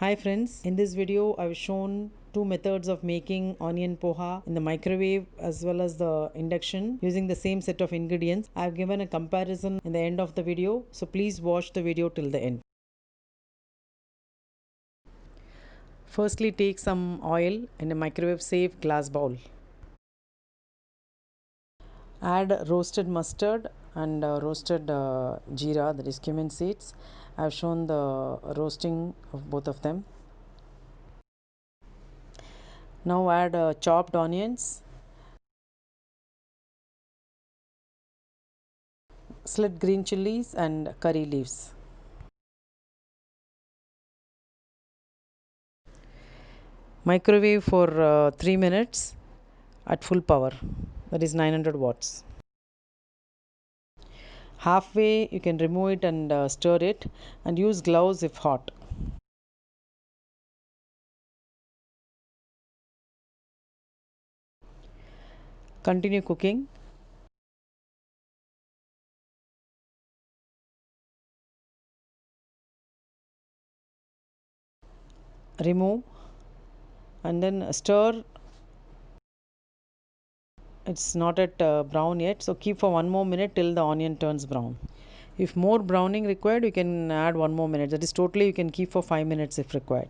Hi friends, in this video I've shown two methods of making onion poha in the microwave as well as the induction using the same set of ingredients. I've given a comparison in the end of the video, so please watch the video till the end. Firstly, take some oil in a microwave safe glass bowl. Add roasted mustard and roasted jeera, that is cumin seeds. I've shown the roasting of both of them. Now add chopped onions, slit green chilies and curry leaves. Microwave for 3 minutes at full power, that is 900 watts. Halfway you can remove it and stir it, and use gloves if hot. Continue cooking. Remove and then stir. It's not at brown yet, so keep for 1 more minute till the onion turns brown. If more browning required, you can add 1 more minute. That is, totally you can keep for 5 minutes if required.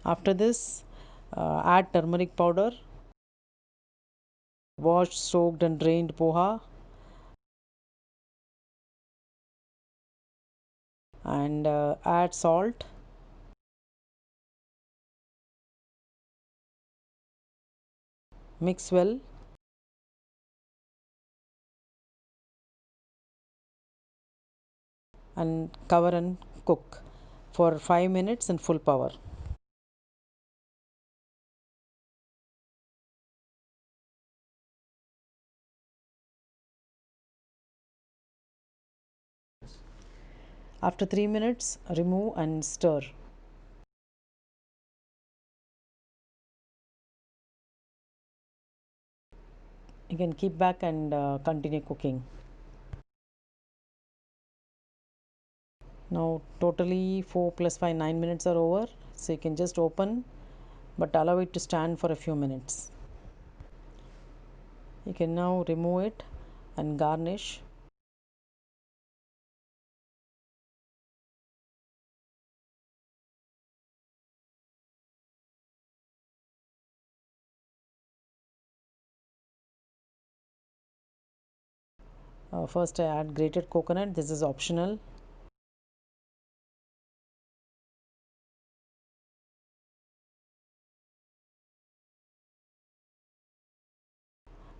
After this, add turmeric powder, washed, soaked and drained poha, and add salt. Mix well and cover and cook for 5 minutes in full power. After 3 minutes, remove and stir. You can keep back and continue cooking. Now totally 4 plus 5 9 minutes are over, so you can just open, but allow it to stand for a few minutes. You can now remove it and garnish. First I add grated coconut. This is optional.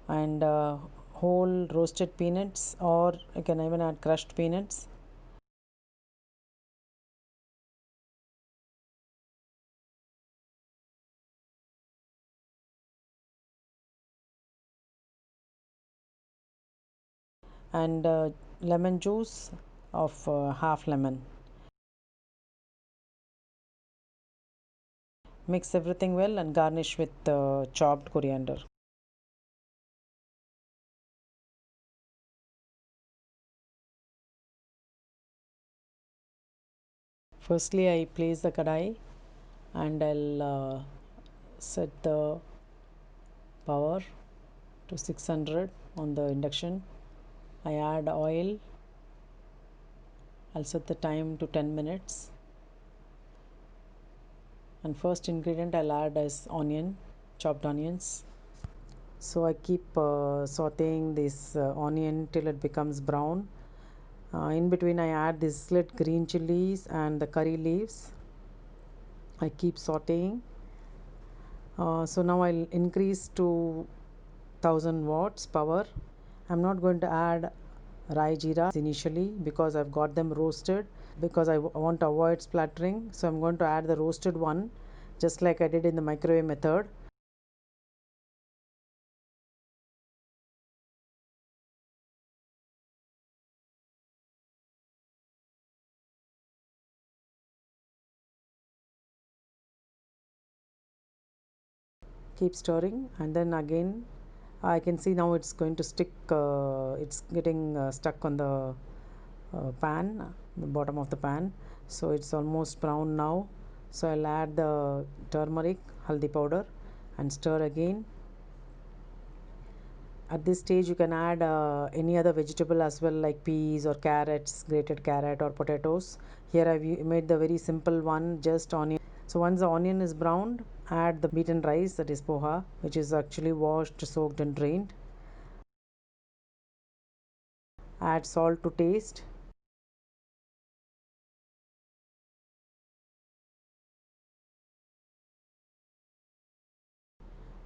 And whole roasted peanuts, or you can even add crushed peanuts. And lemon juice of half lemon. Mix everything well and garnish with chopped coriander. Firstly, I place the kadai and I'll set the power to 600 on the induction. I add oil. I'll set the time to 10 minutes. And first ingredient I'll add is onion, chopped onions. So I keep sauteing this onion till it becomes brown. In between I add this slit green chilies and the curry leaves. I keep sauteing. So now I'll increase to 1000 watts power. I'm not going to add rai jeera initially because I've got them roasted, because I want to avoid splattering. So I'm going to add the roasted one just like I did in the microwave method. Keep stirring, and then again I can see now it's going to stick, it's getting stuck on the pan, the bottom of the pan. So it's almost brown now. So I'll add the turmeric, haldi powder, and stir again. At this stage you can add any other vegetable as well, like peas or carrots, grated carrot or potatoes. Here I've made the very simple one, just onion. So once the onion is browned, add the beaten rice, that is poha, which is actually washed, soaked and drained. Add salt to taste.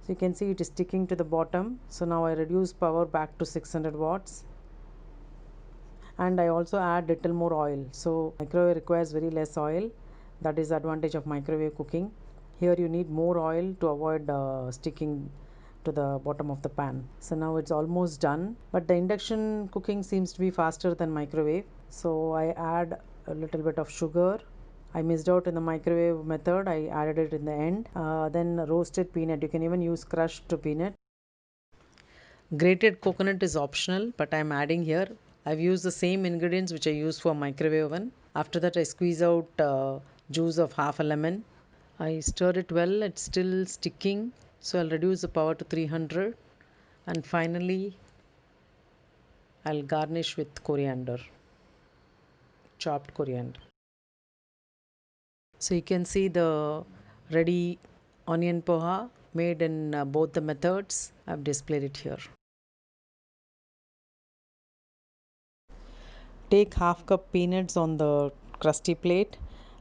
So you can see it is sticking to the bottom. So now I reduce power back to 600 watts, and I also add little more oil. So microwave requires very less oil. That is the advantage of microwave cooking. Here you need more oil to avoid sticking to the bottom of the pan. So now it's almost done, but the induction cooking seems to be faster than microwave. So I add a little bit of sugar. I missed out in the microwave method, I added it in the end. Then roasted peanut, you can even use crushed peanut. Grated coconut is optional, but I'm adding here. I've used the same ingredients which I use for microwave oven. After that I squeeze out juice of half a lemon. I stir it well, it's still sticking, so I'll reduce the power to 300, and finally I'll garnish with coriander, chopped coriander. So you can see the ready onion poha made in both the methods. I've displayed it here. Take half cup peanuts on the crusty plate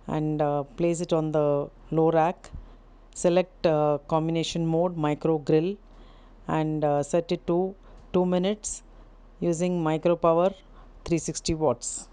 and place it on the low rack. Select combination mode micro grill and set it to 2 minutes using micro power 360 watts.